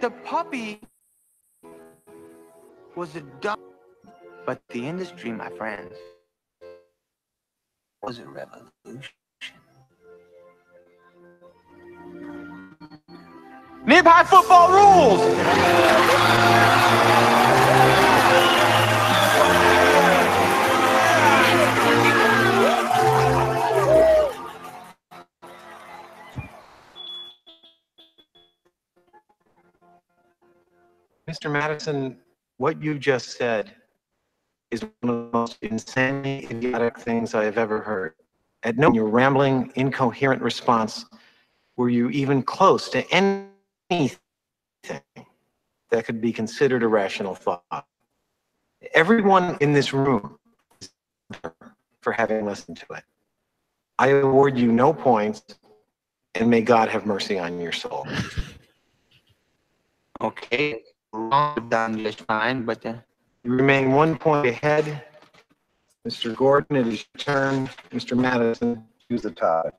the puppy was a dog. But the industry, my friends, was a revolution. Mid-high football rules! Mr. Madison, what you just said is one of the most insanely idiotic things I have ever heard. At no, your rambling, incoherent response were you even close to anything that could be considered a rational thought. Everyone in this room is for having listened to it. I award you no points, and may God have mercy on your soul. Okay, done just fine, but you remain 1 point ahead. Mr. Gordon, it is your turn. Mr. Madison, choose the topic.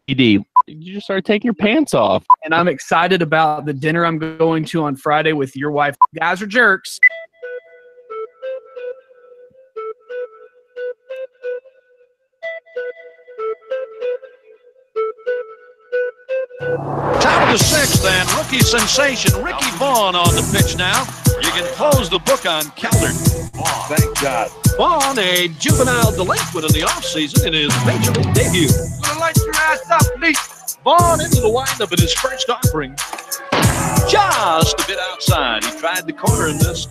You just started taking your pants off. And I'm excited about the dinner I'm going to on Friday with your wife. You guys are jerks. Top of the sixth, and rookie sensation Ricky Vaughn on the pitch now. You can close the book on Calder. Thank God. Vaughn, a juvenile delinquent in the offseason in his major league debut. Gonna light your ass up, Lee. Vaughn into the windup in his first offering. Just a bit outside. He tried the corner and missed.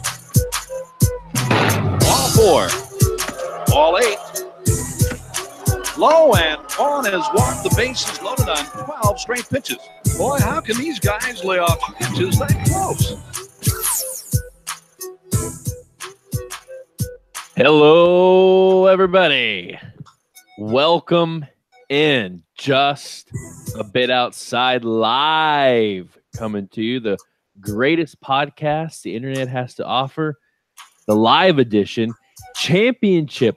Ball 4. Ball 8. Low, and Vaughn has walked the bases loaded on 12 straight pitches. Boy, how can these guys lay off pitches that close? Hello, everybody. Welcome in. Just a bit outside live, coming to you, the greatest podcast the internet has to offer, the live edition,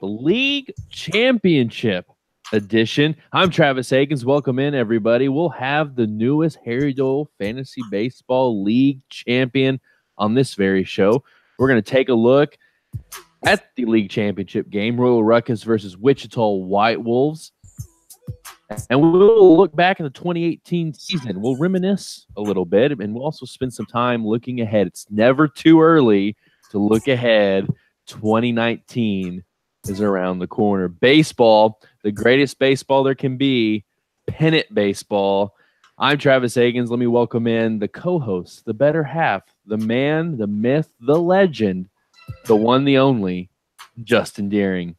League Championship edition. I'm Travis Akins. Welcome in, everybody. We'll have the newest Harry Doyle Fantasy Baseball League champion on this very show. We're going to take a look at the league championship game, Royal Ruckus versus Wichita White Wolves. And we'll look back at the 2018 season. We'll reminisce a little bit, and we'll also spend some time looking ahead. It's never too early to look ahead. 2019 is around the corner. Baseball, the greatest baseball there can be, pennant baseball. I'm Travis Akins. Let me welcome in the co-host, the better half, the man, the myth, the legend, the one, the only, Justin Deering.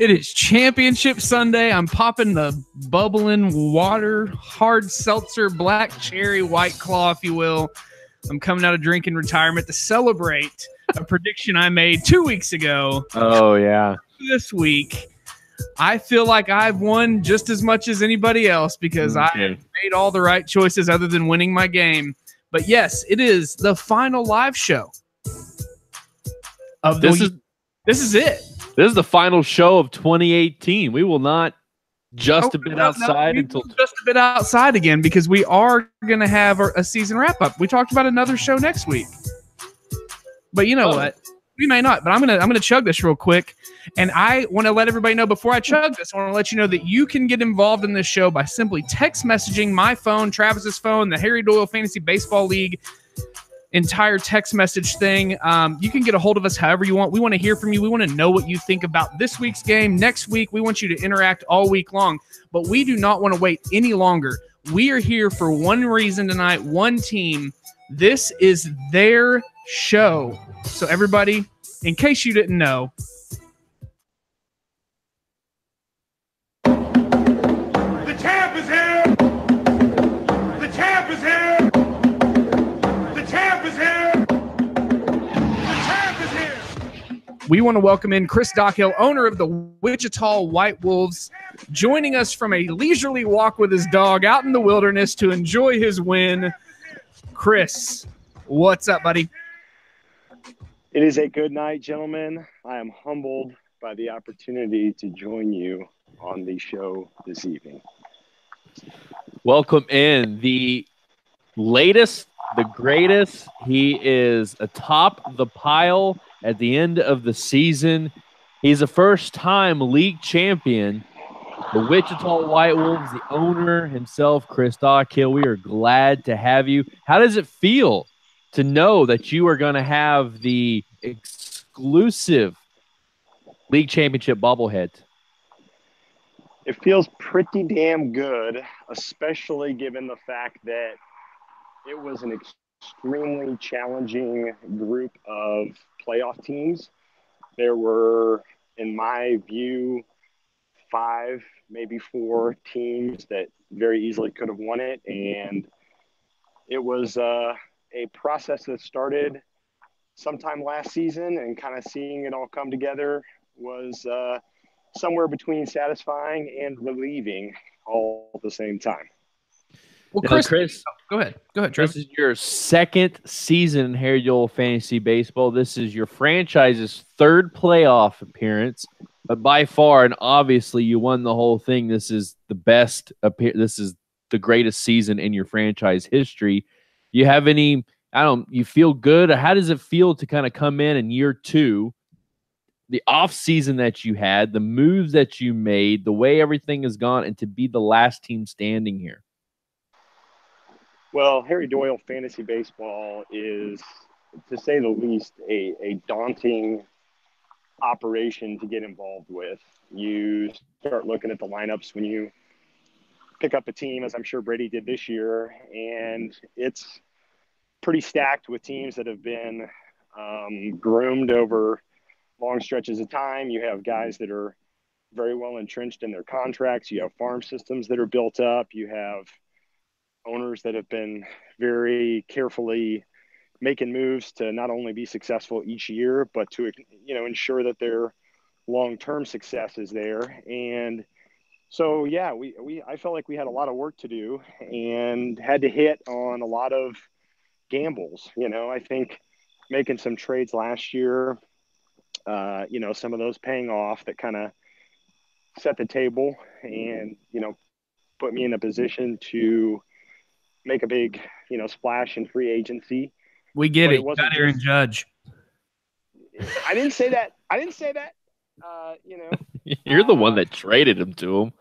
It is Championship Sunday. I'm popping the bubbling water, hard seltzer, black cherry, White Claw, if you will. I'm coming out of drinking retirement to celebrate a prediction I made 2 weeks ago. Oh, yeah. This week, I feel like I've won just as much as anybody else because I have made all the right choices other than winning my game. But yes, it is the final live show of this is it. This is the final show of 2018. We will not just a bit outside until just a bit outside again because we are going to have a season wrap up. We talked about another show next week, but you know what? We may not. But I'm gonna chug this real quick, and I want to let everybody know before I chug this. I want to let you know that you can get involved in this show by simply text messaging my phone, Travis's phone, the Harry Doyle Fantasy Baseball League entire text message thing. You can get a hold of us however you want. We want to hear from you. We want to know what you think about this week's game. Next week, we want you to interact all week long, but we do not want to wait any longer. We are here for one reason tonight, one team. This is their show. So everybody, in case you didn't know, The champ is here! The champ is here! The champ is here! The champ is here! we want to welcome in Chris Dockhill, owner of the Wichita White Wolves, joining us from a leisurely walk with his dog out in the wilderness to enjoy his win. Chris, what's up, buddy? It is a good night, gentlemen. I am humbled by the opportunity to join you on the show this evening. welcome in the latest, the greatest. He is atop the pile at the end of the season. He's a first-time league champion. The Wichita White Wolves, the owner himself, Chris Dockhill. We are glad to have you. How does it feel to know that you are going to have the exclusive league championship bobblehead? It feels pretty damn good, especially given the fact that it was an extremely challenging group of playoff teams. There were, in my view, 5, maybe 4 teams that very easily could have won it. And it was a process that started sometime last season, and kind of seeing it all come together was somewhere between satisfying and relieving all at the same time. Well, Now, Chris, go ahead. Go ahead, Travis. This is your second season in Harry Doyle Fantasy Baseball. This is your franchise's third playoff appearance, but by far and obviously you won the whole thing. This is the best. This is the greatest season in your franchise history. You have any? You feel good? Or how does it feel to kind of come in year 2? The off season that you had, the moves that you made, the way everything has gone, and to be the last team standing here. Well, Harry Doyle Fantasy Baseball is, to say the least, a daunting operation to get involved with. You start looking at the lineups when you pick up a team, as I'm sure Brady did this year, and it's pretty stacked with teams that have been groomed over long stretches of time. You have guys that are very well entrenched in their contracts. You have farm systems that are built up. You have owners that have been very carefully making moves to not only be successful each year, but to, ensure that their long-term success is there. And so, yeah, I felt like we had a lot of work to do and had to hit on a lot of gambles. I think making some trades last year, some of those paying off, that kind of set the table and, put me in a position to make a big, splash in free agency. We get it. You got Aaron Judge. I didn't say that. You're the one that traded him to him.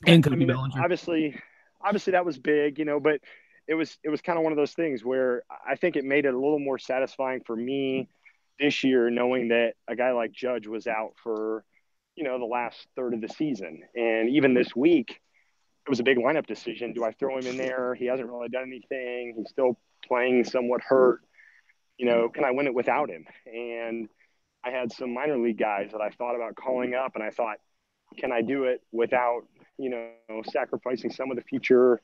And obviously that was big, but it was kind of one of those things where I think it made it a little more satisfying for me this year, knowing that a guy like Judge was out for, the last third of the season. And even this week, it was a big lineup decision. Do I throw him in there? He hasn't really done anything. He's still playing somewhat hurt. Can I win it without him? And I had some minor league guys that I thought about calling up, and I thought, can I do it without, sacrificing some of the future?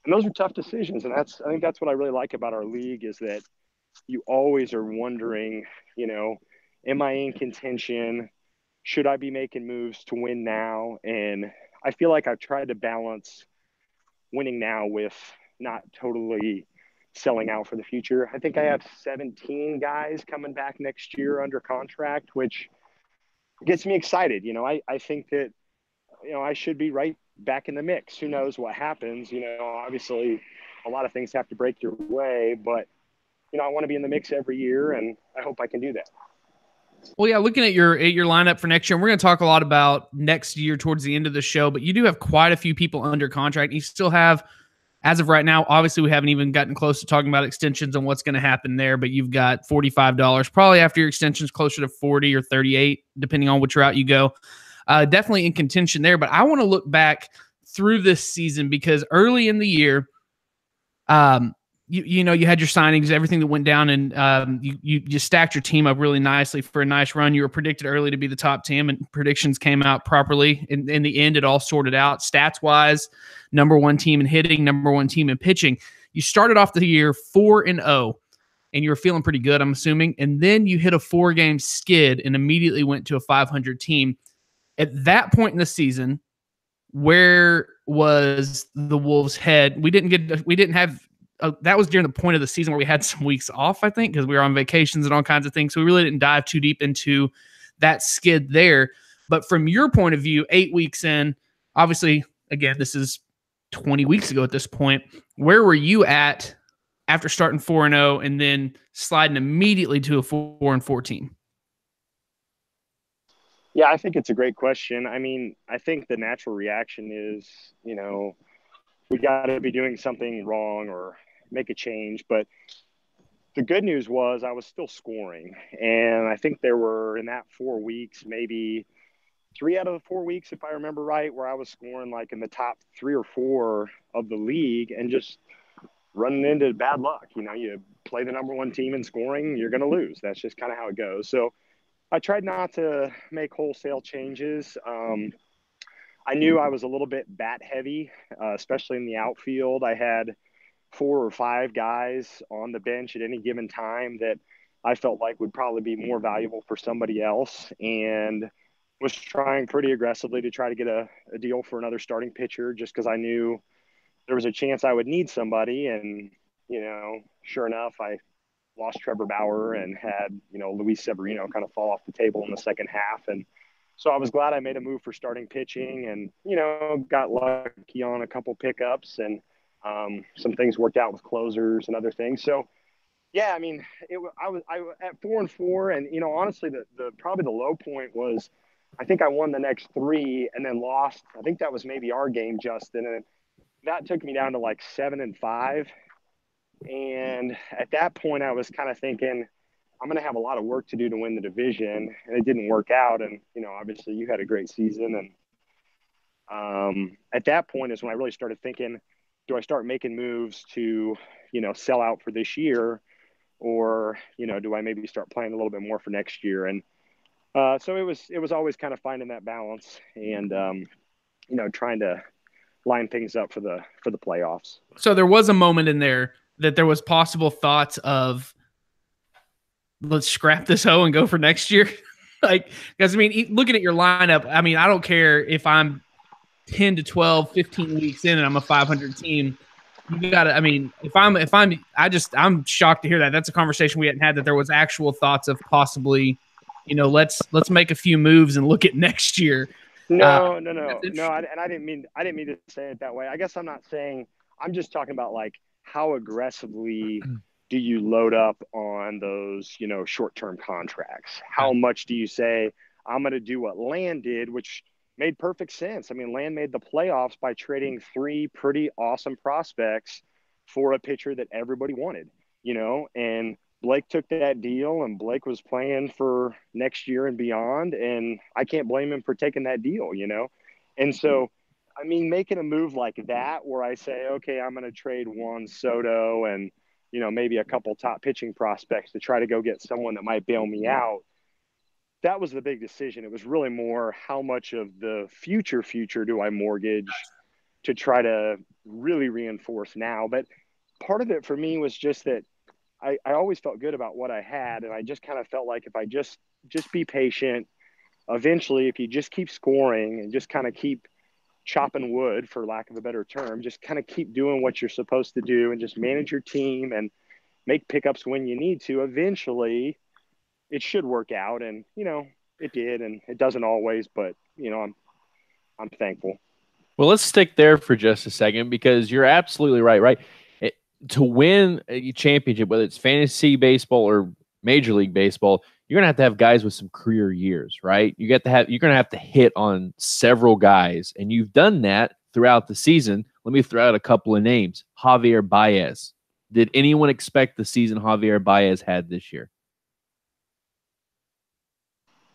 And those are tough decisions. And I think that's what I really like about our league, is that you always are wondering, am I in contention? Should I be making moves to win now? And I feel like I've tried to balance winning now with not totally selling out for the future. I think I have 17 guys coming back next year under contract, which gets me excited. I think that, I should be right back in the mix. Who knows what happens? Obviously a lot of things have to break your way, but, I want to be in the mix every year, and I hope I can do that. Well, yeah, looking at your lineup for next year, and we're going to talk a lot about next year towards the end of the show, but you do have quite a few people under contract. You still have, as of right now, obviously we haven't even gotten close to talking about extensions and what's going to happen there, but you've got $45, probably after your extensions closer to 40 or 38, depending on which route you go. Definitely in contention there, but I want to look back through this season, because early in the year, you had your signings, everything that went down, and you stacked your team up really nicely for a nice run. You were predicted early to be the top team, and predictions came out properly. In the end, it all sorted out. Stats-wise, number 1 team in hitting, number 1 team in pitching. You started off the year 4-0, and you were feeling pretty good, I'm assuming. And then you hit a 4-game skid and immediately went to a 500 team. At that point in the season, where was the Wolves' head? We didn't have. That was during the point of the season where we had some weeks off, I think, because we were on vacations and all kinds of things. So we really didn't dive too deep into that skid there. But from your point of view, 8 weeks in, obviously, again, this is 20 weeks ago at this point. Where were you at after starting 4-0 and then sliding immediately to a 4-4 team? Yeah, I think it's a great question. I mean, I think the natural reaction is, we got to be doing something wrong or make a change. But the good news was I was still scoring. And I think there were, in that 4 weeks, maybe 3 out of the 4 weeks, if I remember right, where I was scoring like in the top 3 or 4 of the league and just running into bad luck. You play the number one team in scoring, you're going to lose. That's just kind of how it goes. So I tried not to make wholesale changes. I knew I was a little bit bat heavy, especially in the outfield. I had 4 or 5 guys on the bench at any given time that I felt like would probably be more valuable for somebody else, and was trying pretty aggressively to try to get a deal for another starting pitcher just because I knew there was a chance I would need somebody. And, sure enough, I lost Trevor Bauer and had, Luis Severino kind of fall off the table in the second half. And so I was glad I made a move for starting pitching and, got lucky on a couple pickups and some things worked out with closers and other things. So, yeah, I mean, I was at 4-4 and, honestly, the probably the low point was I think I won the next 3 and then lost. I think that was maybe our game, Justin. And that took me down to like 7-5. And at that point, I was kind of thinking, I'm going to have a lot of work to do to win the division. And it didn't work out. And, obviously you had a great season. And at that point is when I really started thinking, do I start making moves to, sell out for this year? Or, do I maybe start playing a little bit more for next year? And so it was always kind of finding that balance and, trying to line things up for the playoffs. So there was a moment in there that there was possible thoughts of, let's scrap this hoe and go for next year. Because I mean, looking at your lineup, I mean, I don't care if I'm 10 to 12, 15 weeks in and I'm a 500 team. You got to, I mean, I'm shocked to hear that. That's a conversation we hadn't had, that there was actual thoughts of possibly, let's make a few moves and look at next year. No. And I didn't mean to say it that way. I guess I'm not saying, I'm just talking about like how aggressively do you load up on those, short-term contracts? How much do you say, I'm going to do what Land did, which made perfect sense. I mean, Land made the playoffs by trading 3 pretty awesome prospects for a pitcher that everybody wanted, and Blake took that deal and Blake was playing for next year and beyond. And I can't blame him for taking that deal, And so, I mean, making a move like that where I say, okay, I'm going to trade Juan Soto and, maybe a couple top pitching prospects to try to go get someone that might bail me out. That was the big decision. It was really more how much of the future do I mortgage to try to really reinforce now. But part of it for me was just that I always felt good about what I had. And I just kind of felt like if I just be patient, eventually, if you just keep scoring and just kind of keep chopping wood, for lack of a better term, just kind of keep doing what you're supposed to do and just manage your team and make pickups when you need to, eventually it should work out. And, it did, and it doesn't always, but, I'm thankful. Well, let's stick there for just a second because you're absolutely right? To win a championship, whether it's fantasy baseball or Major League Baseball, you're going to have guys with some career years, right? You're going to have to hit on several guys, and you've done that throughout the season. Let me throw out a couple of names. Javier Baez. Did anyone expect the season Javier Baez had this year?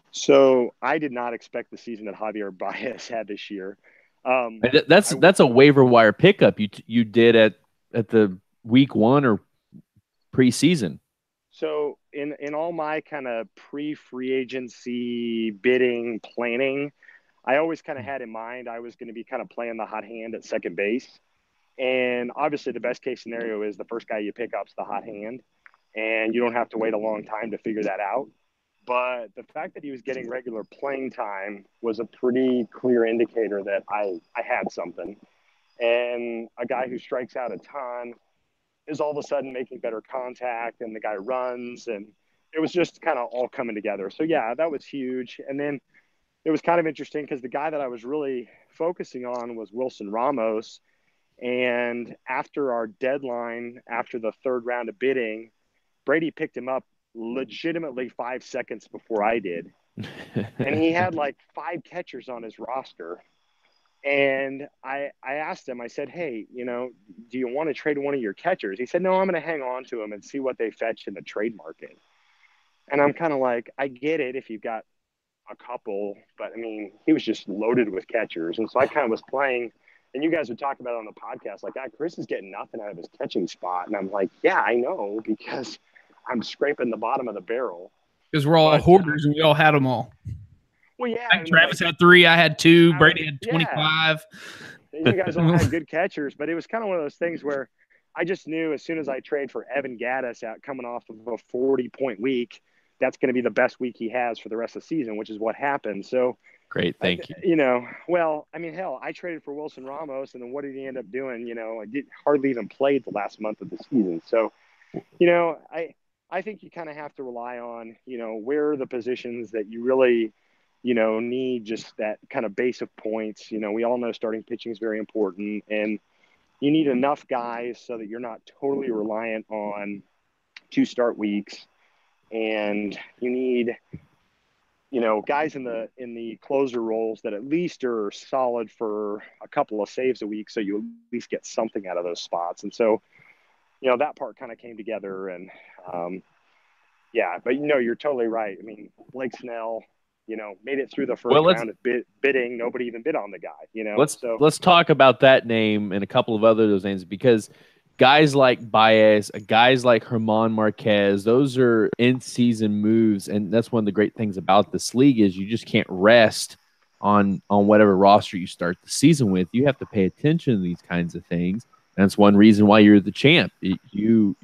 So I did not expect the season that Javier Baez had this year. That's a waiver wire pickup you did at the week 1 or preseason. So in all my kind of pre-free agency bidding planning, I always kind of had in mind I was going to be kind of playing the hot hand at second base. And obviously the best case scenario is the first guy you pick up's the hot hand, and you don't have to wait a long time to figure that out. But the fact that he was getting regular playing time was a pretty clear indicator that I had something. And a guy who strikes out a ton is all of a sudden making better contact, and the guy runs, and it was just kind of all coming together. So yeah, that was huge. And then it was kind of interesting because the guy that I was really focusing on was Wilson Ramos. And after our deadline, after the third round of bidding, Brady picked him up legitimately 5 seconds before I did. And he had like 5 catchers on his roster. And I asked him, I said, hey, do you want to trade one of your catchers? He said, no, I'm going to hang on to them and see what they fetch in the trade market. And I'm kind of like, I get it if you've got a couple, but I mean, he was just loaded with catchers. And so I kind of was playing, and you guys would talk about it on the podcast, like, Chris is getting nothing out of his catching spot. And I'm like, yeah, I know, because I'm scraping the bottom of the barrel. Because we're all hoarders and we all had them all. Well, yeah. Like Travis had 3, I had 2, Brady had 25. Yeah. You guys all had good catchers, but it was kind of one of those things where I just knew as soon as I trade for Evan Gaddis out coming off of a 40-point week, that's going to be the best week he has for the rest of the season, which is what happened. So great. Thank you. Well, I mean, hell, I traded for Wilson Ramos, and then what did he end up doing? I did hardly even play the last month of the season. So, I think you kind of have to rely on, where are the positions that you really, need just that kind of base of points. We all know starting pitching is very important, and you need enough guys so that you're not totally reliant on 2 start weeks. And you need, guys in the closer roles that at least are solid for a couple of saves a week, so you at least get something out of those spots. And so, that part kind of came together. And yeah, but you're totally right. I mean, Blake Snell, made it through the first round of bidding. Nobody even bid on the guy. Let's talk about that name and a couple of other those names, because guys like Baez, guys like Herman Marquez, those are in-season moves, and that's one of the great things about this league is you just can't rest on whatever roster you start the season with. You have to pay attention to these kinds of things. And that's one reason why you're the champ. You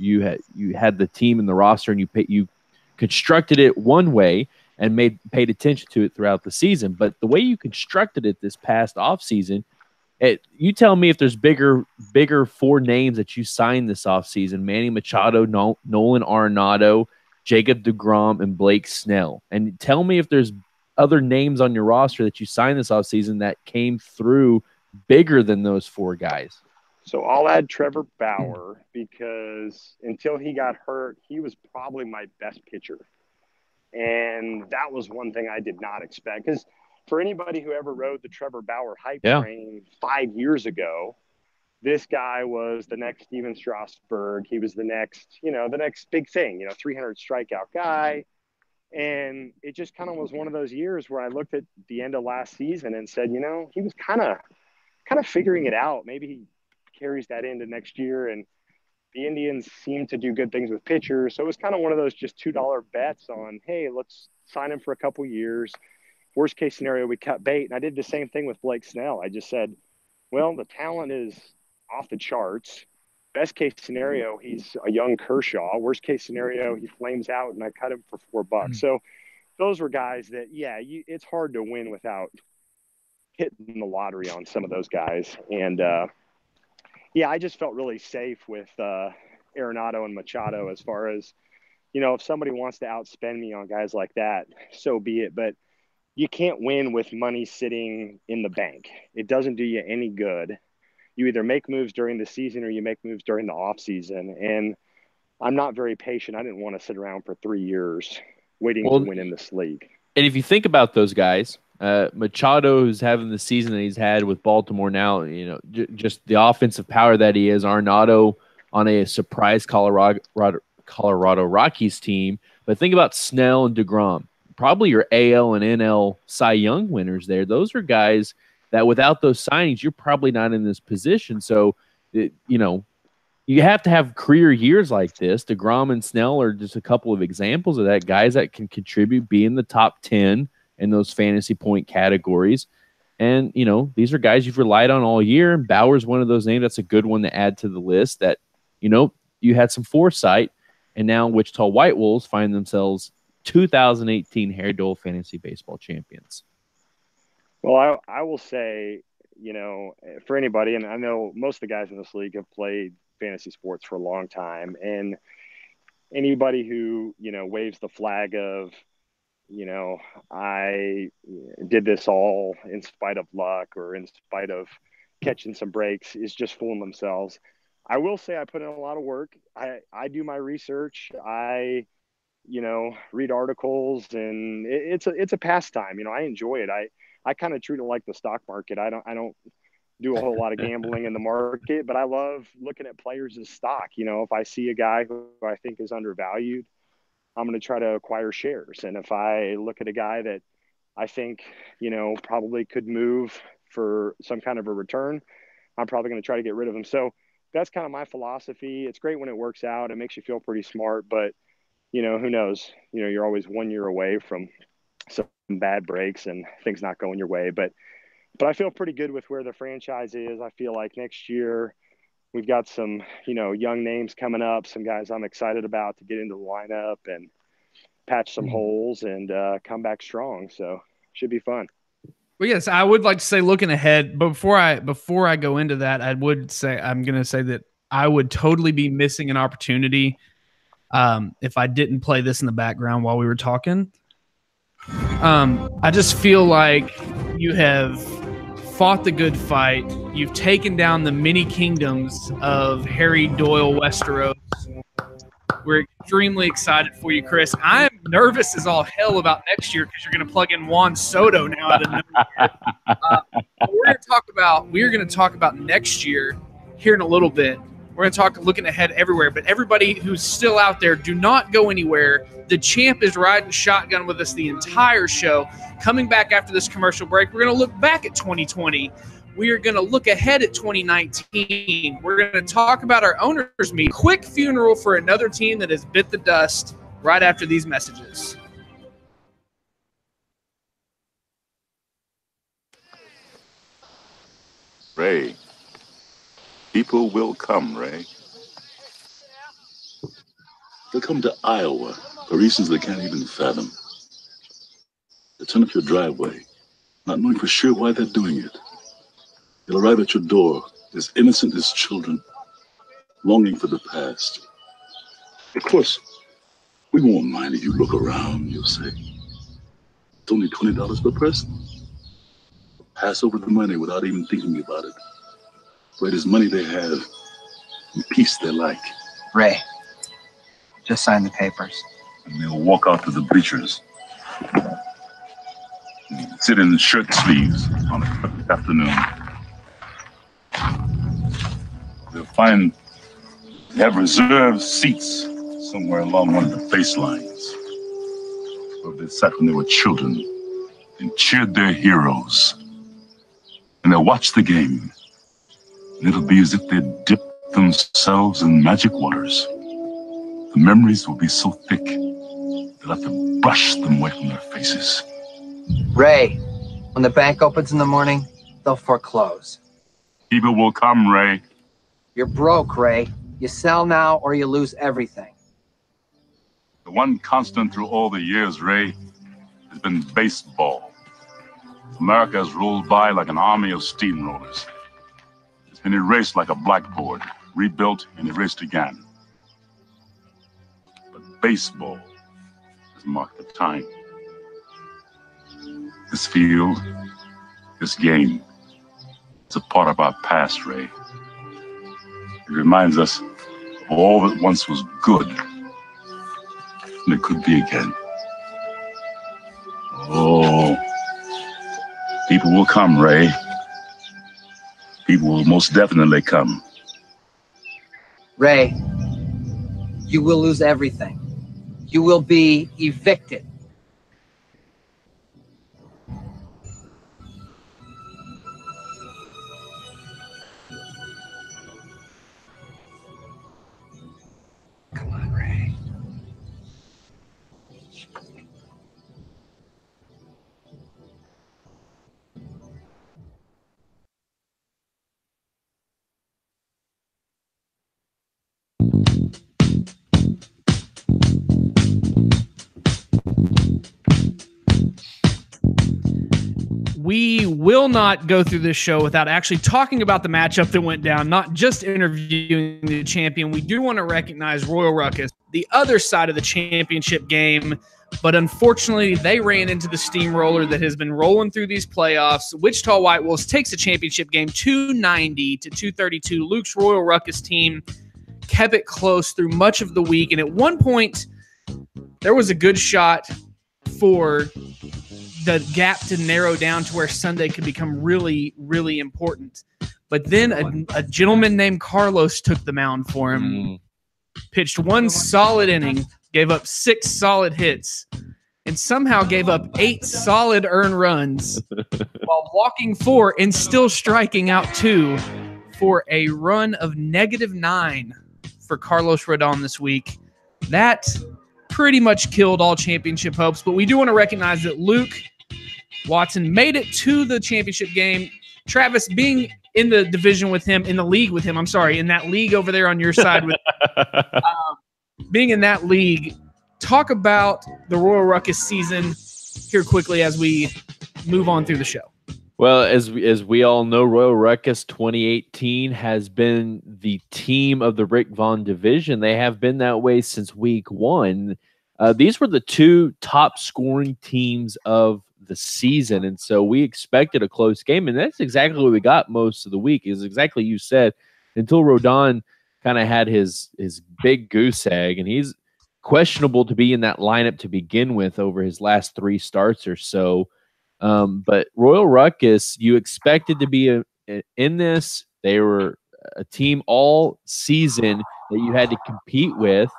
had the team in the roster, and you constructed it one way and paid attention to it throughout the season. But the way you constructed it this past offseason, you tell me if there's bigger 4 names that you signed this offseason: Manny Machado, Nolan Arenado, Jacob deGrom, and Blake Snell. And tell me if there's other names on your roster that you signed this offseason that came through bigger than those 4 guys. So I'll add Trevor Bauer, because until he got hurt, he was probably my best pitcher. And that was one thing I did not expect, because for anybody who ever rode the Trevor Bauer hype train 5 years ago, this guy was the next Steven Strasburg. He was the next big thing, 300 strikeout guy. And it just kind of was one of those years where I looked at the end of last season and said, he was kind of figuring it out. Maybe he carries that into next year. And the Indians seem to do good things with pitchers. So it was kind of one of those just $2 bets on, hey, let's sign him for a couple years. Worst case scenario, we cut bait. And I did the same thing with Blake Snell. I just said, well, the talent is off the charts. Best case scenario, he's a young Kershaw. Worst case scenario, he flames out, and I cut him for $4. So those were guys that, it's hard to win without hitting the lottery on some of those guys. And, I just felt really safe with Arenado and Machado as far as, if somebody wants to outspend me on guys like that, so be it. But you can't win with money sitting in the bank. It doesn't do you any good. You either make moves during the season or you make moves during the off season. And I'm not very patient. I didn't want to sit around for 3 years waiting to win in this league. And if you think about those guys, Machado, who's having the season that he's had with Baltimore now, just the offensive power that he is. Arenado on a surprise Colorado Rockies team. But think about Snell and deGrom. Probably your AL and NL Cy Young winners there. Those are guys that without those signings, you're probably not in this position. So, you have to have career years like this. deGrom and Snell are just a couple of examples of that. Guys that can contribute, be in the top 10 in those fantasy point categories. And, these are guys you've relied on all year. And Bauer's one of those names. That's a good one to add to the list that, you had some foresight. And now Wichita White Wolves find themselves 2018 Harry Doyle Fantasy Baseball champions. Well, I will say, for anybody, and I know most of the guys in this league have played fantasy sports for a long time, and anybody who, waves the flag of, I did this all in spite of luck or in spite of, catching some breaks is just fooling themselves. I will say I put in a lot of work. I do my research. I read articles, and it's a pastime. I enjoy it. I kind of treat it like the stock market. I don't do a whole lot of gambling in the market, but I love looking at players as stock. If I see a guy who I think is undervalued, I'm going to try to acquire shares. And if I look at a guy that I think, probably could move for some kind of a return, I'm probably going to try to get rid of him. So that's kind of my philosophy. It's great when it works out. It makes you feel pretty smart, but who knows? You're always 1 year away from some bad breaks and things not going your way. But I feel pretty good with where the franchise is. I feel like next year we've got some, young names coming up, some guys I'm excited about to get into the lineup and patch some holes and come back strong. So should be fun. Well, yes, I would like to say looking ahead, but before I go into that, I'm going to say that I would totally be missing an opportunity if I didn't play this in the background while we were talking. I just feel like you have fought the good fight. You've taken down the many kingdoms of Harry Doyle Westeros. We're extremely excited for you, Chris. I'm nervous as all hell about next year because you're going to plug in Juan Soto now out of nowhere. We're going to talk about next year here in a little bit. We're going to talk looking ahead everywhere. But everybody who's still out there, do not go anywhere. The champ is riding shotgun with us the entire show. Coming back after this commercial break, we're going to look back at 2020. We are going to look ahead at 2019. We're going to talk about our owners' meeting. Quick funeral for another team that has bit the dust right after these messages. Ray, people will come, Ray. They'll come to Iowa for reasons they can't even fathom. They'll turn up your driveway, not knowing for sure why they're doing it. They'll arrive at your door as innocent as children, longing for the past. Of course, we won't mind if you look around, you'll say. It's only $20 per person. Pass over the money without even thinking about it. For it is money they have and peace they like. Ray, just sign the papers. And they'll walk out to the bleachers. And sit in shirt sleeves on a perfect afternoon. They'll have reserved seats somewhere along one of the baselines where they sat when they were children and cheered their heroes. And they'll watch the game. And it'll be as if they'd dipped themselves in magic waters. The memories will be so thick, they'll have to brush them away from their faces. Ray, when the bank opens in the morning, they'll foreclose. People will come, Ray. You're broke, Ray. You sell now or you lose everything. The one constant through all the years, Ray, has been baseball. America has rolled by like an army of steamrollers. It's been erased like a blackboard, rebuilt and erased again. But baseball has marked the time. This field, this game, it's a part of our past, Ray. It reminds us of all that once was good, and it could be again. Oh, people will come, Ray. People will most definitely come. Ray, you will lose everything. You will be evicted. Come on, Ray. We will not go through this show without actually talking about the matchup that went down, not just interviewing the champion. We do want to recognize Royal Ruckus, the other side of the championship game. But unfortunately, they ran into the steamroller that has been rolling through these playoffs. Wichita White Wolves takes a championship game 290-232. Luke's Royal Ruckus team kept it close through much of the week. And at one point, there was a good shot for the gap to narrow down to where Sunday could become really, really important. But then a gentleman named Carlos took the mound for him, pitched one solid inning, gave up 6 solid hits, and somehow gave up 8 solid earned runs while walking 4 and still striking out 2 for a run of -9 for Carlos Rodon this week. That pretty much killed all championship hopes, but we do want to recognize that Luke Watson made it to the championship game. Travis, being in the division with him, in the league with him, I'm sorry, in that league over there on your side with being in that league, talk about the Royal Ruckus season here quickly as we move on through the show. Well, as we all know, Royal Ruckus 2018 has been the team of the Rick Vaughn division. They have been that way since week 1. These were the 2 top scoring teams of the season, and so we expected a close game, and that's exactly what we got most of the week. Is exactly you said, until Rodon kind of had his big goose egg, and he's questionable to be in that lineup to begin with over his last 3 starts or so. But Royal Ruckus, you expected to be in this. They were a team all season that you had to compete with,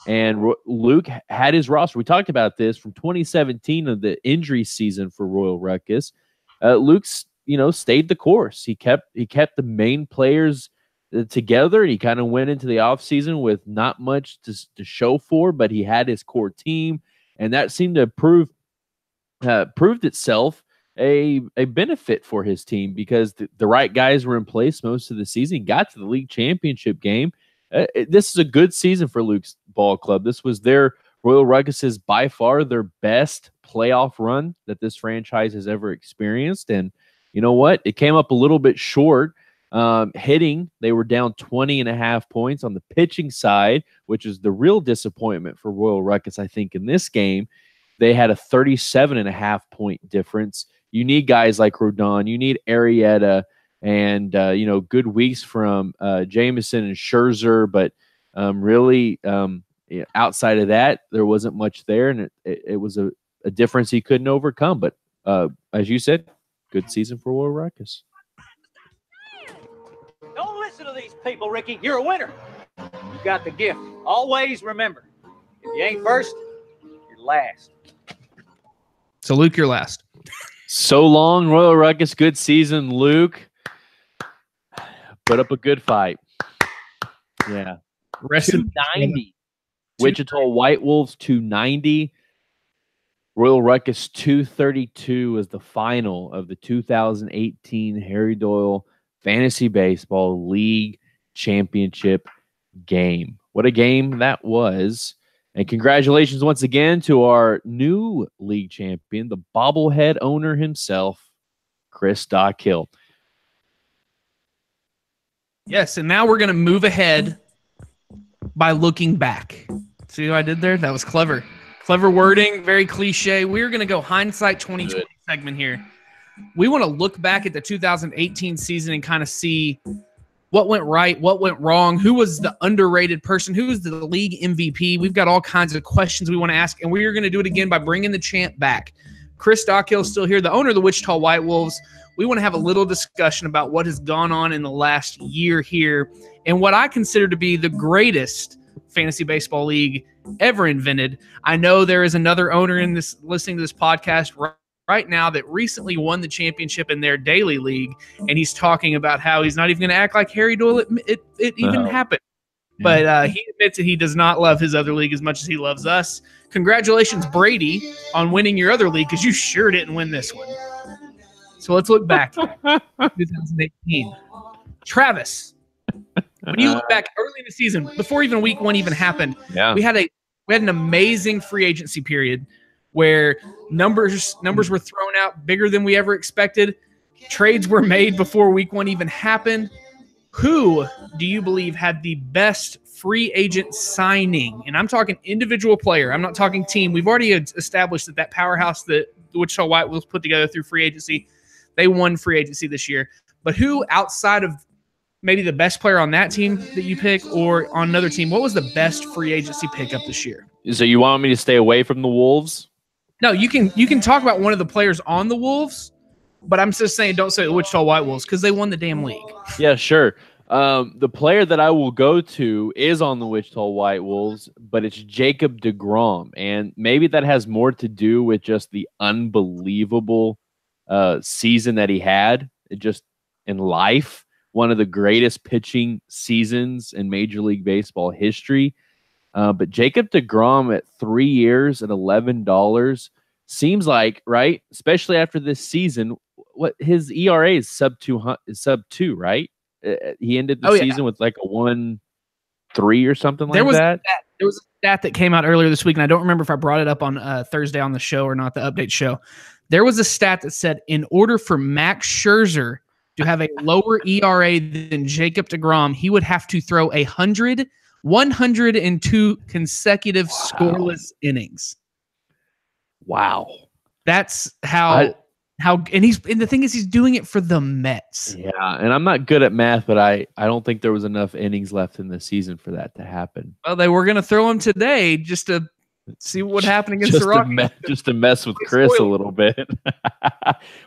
and Luke had his roster. We talked about this from 2017 of the injury season for Royal Ruckus. Luke's, stayed the course. He kept the main players together, and he kind of went into the offseason with not much to show for, but he had his core team, and that seemed to proved itself a benefit for his team because the right guys were in place most of the season. He got to the league championship game. This is a good season for Luke's ball club. This was their Royal Ruckus's by far their best playoff run that this franchise has ever experienced. And you know what? It came up a little bit short. Hitting, they were down 20.5 points on the pitching side, which is the real disappointment for Royal Ruckus, I think, in this game. They had a 37.5 point difference. You need guys like Rodon. You need Arrieta and, good weeks from Jameson and Scherzer. But really, outside of that, there wasn't much there. And it was a difference he couldn't overcome. But as you said, good season for Royal Ruckus. Don't listen to these people, Ricky. You're a winner. You got the gift. Always remember, if you ain't first, you're last. So, Luke, you're last. So long, Royal Ruckus. Good season, Luke. Put up a good fight. Yeah. Rest 290. Wichita White Wolves 290. Royal Ruckus 232 is the final of the 2018 Harry Doyle Fantasy Baseball League Championship game. What a game that was. And congratulations once again to our new league champion, the bobblehead owner himself, Chris Dockhill. Yes, and now we're going to move ahead by looking back. See what I did there? That was clever. Clever wording, very cliche. We're going to go hindsight 2020 segment here. We want to look back at the 2018 season and kind of see what went right, what went wrong, who was the underrated person, who was the league MVP. We've got all kinds of questions we want to ask, and we are going to do it again by bringing the champ back. Chris Dockhill is still here, the owner of the Wichita White Wolves. We want to have a little discussion about what has gone on in the last year here and what I consider to be the greatest fantasy baseball league ever invented. I know there is another owner in this listening to this podcast right now that recently won the championship in their daily league, and he's talking about how he's not even going to act like Harry Doyle it even happened. Yeah. But he admits that he does not love his other league as much as he loves us. Congratulations, Brady, on winning your other league, because you sure didn't win this one. So let's look back. 2018. Travis, when you look back early in the season, before even week 1 even happened, we had an amazing free agency period where numbers were thrown out bigger than we ever expected. Trades were made before week 1 even happened. Who do you believe had the best free agent signing, and I'm talking individual player, I'm not talking team. We've already established that powerhouse that the Wichita White Wolves put together through free agency, they won free agency this year. But who outside of maybe the best player on that team that you pick or on another team, what was the best free agency pickup this year? So you want me to stay away from the Wolves? No, you can talk about one of the players on the Wolves, but I'm just saying don't say the Wichita White Wolves because they won the damn league. Yeah, sure. The player that I will go to is on the Wichita White Wolves, but it's Jacob deGrom. And maybe that has more to do with just the unbelievable season that he had just in life. One of the greatest pitching seasons in Major League Baseball history. But Jacob deGrom at 3 years at $11 seems like, right? Especially after this season, what his ERA is sub 2, right? He ended the season with like a 1.3 or something like that. There was a stat that came out earlier this week, and I don't remember if I brought it up on Thursday on the show or not, the update show. There was a stat that said in order for Max Scherzer to have a lower ERA than Jacob deGrom, he would have to throw 102 consecutive scoreless innings. Wow. That's how and the thing is he's doing it for the Mets. Yeah, and I'm not good at math, but I don't think there was enough innings left in the season for that to happen. Well, they were going to throw him today just to see what happened against the Rockies. Just to mess with Chris a little bit.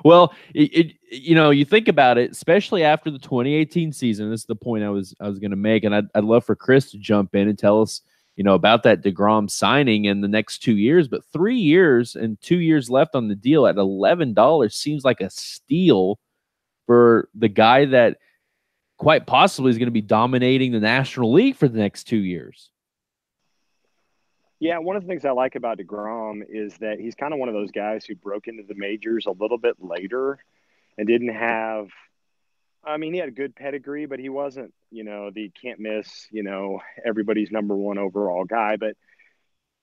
Well, you think about it, especially after the 2018 season. This is the point I was going to make, and I'd love for Chris to jump in and tell us, about that deGrom signing in the next 2 years. But 3 years and 2 years left on the deal at $11 seems like a steal for the guy that quite possibly is going to be dominating the National League for the next 2 years. Yeah, one of the things I like about deGrom is that he's kind of one of those guys who broke into the majors a little bit later and didn't have – he had a good pedigree, but he wasn't, the can't miss, everybody's number one overall guy. But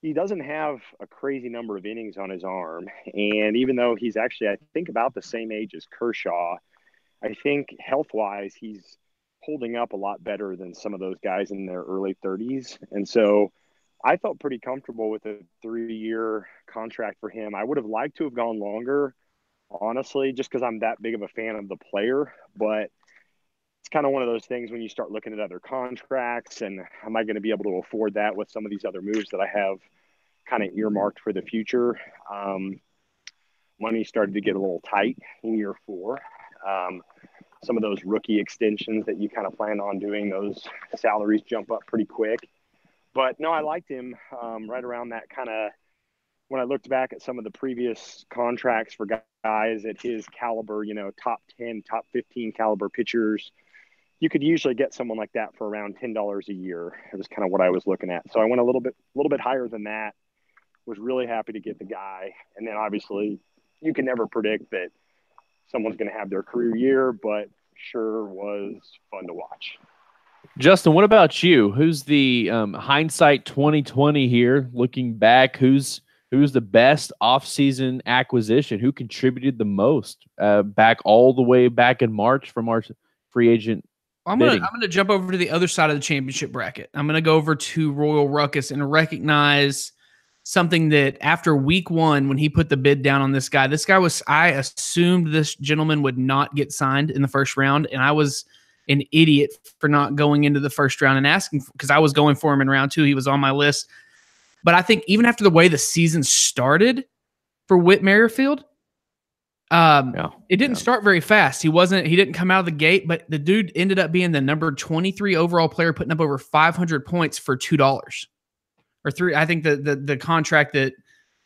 he doesn't have a crazy number of innings on his arm. And even though he's actually, I think, about the same age as Kershaw, I think health-wise he's holding up a lot better than some of those guys in their early 30s. And so I felt pretty comfortable with a 3-year contract for him. I would have liked to have gone longer, honestly, just because I'm that big of a fan of the player. But it's kind of one of those things when you start looking at other contracts and am I going to be able to afford that with some of these other moves that I have kind of earmarked for the future. Money started to get a little tight in year 4. Some of those rookie extensions that you kind of plan on doing, those salaries jump up pretty quick. But no, I liked him right around that kind of when I looked back at some of the previous contracts for guys at his caliber, top 10, top 15 caliber pitchers, you could usually get someone like that for around $10 a year. It was kind of what I was looking at. So I went a little bit higher than that, was really happy to get the guy. And then obviously you can never predict that someone's going to have their career year, but sure was fun to watch. Justin, what about you? Who's the hindsight 2020 here? Looking back, who's the best offseason acquisition? Who contributed the most back all the way back in March from our free agent? I'm gonna jump over to the other side of the championship bracket. I'm gonna go over to Royal Ruckus and recognize something that after week 1, when he put the bid down on this guy I assumed this gentleman would not get signed in the first round, and I was an idiot for not going into the first round and asking because I was going for him in round 2. He was on my list. But I think even after the way the season started for Whit Merrifield, it didn't start very fast. He didn't come out of the gate, but the dude ended up being the number 23 overall player, putting up over 500 points for $2 or $3. I think the contract that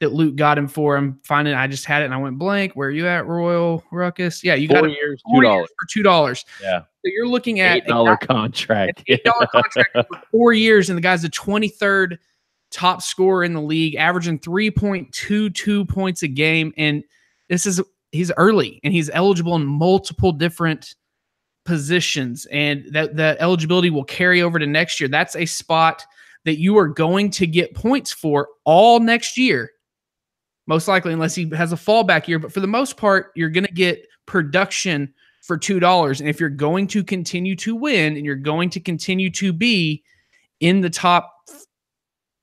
Luke got him for, I just had it and I went blank. Where are you at, Royal Ruckus? Yeah, you got 4 years, $2 for $2. Yeah. So you're looking at $8 contract. $8 contract for 4 years, and the guy's the 23rd top scorer in the league, averaging 3.22 points a game. And he's early and he's eligible in multiple different positions, and that eligibility will carry over to next year. That's a spot that you are going to get points for all next year, most likely, unless he has a fallback year. But for the most part, you're going to get production for $2. And if you're going to continue to win and you're going to continue to be in the top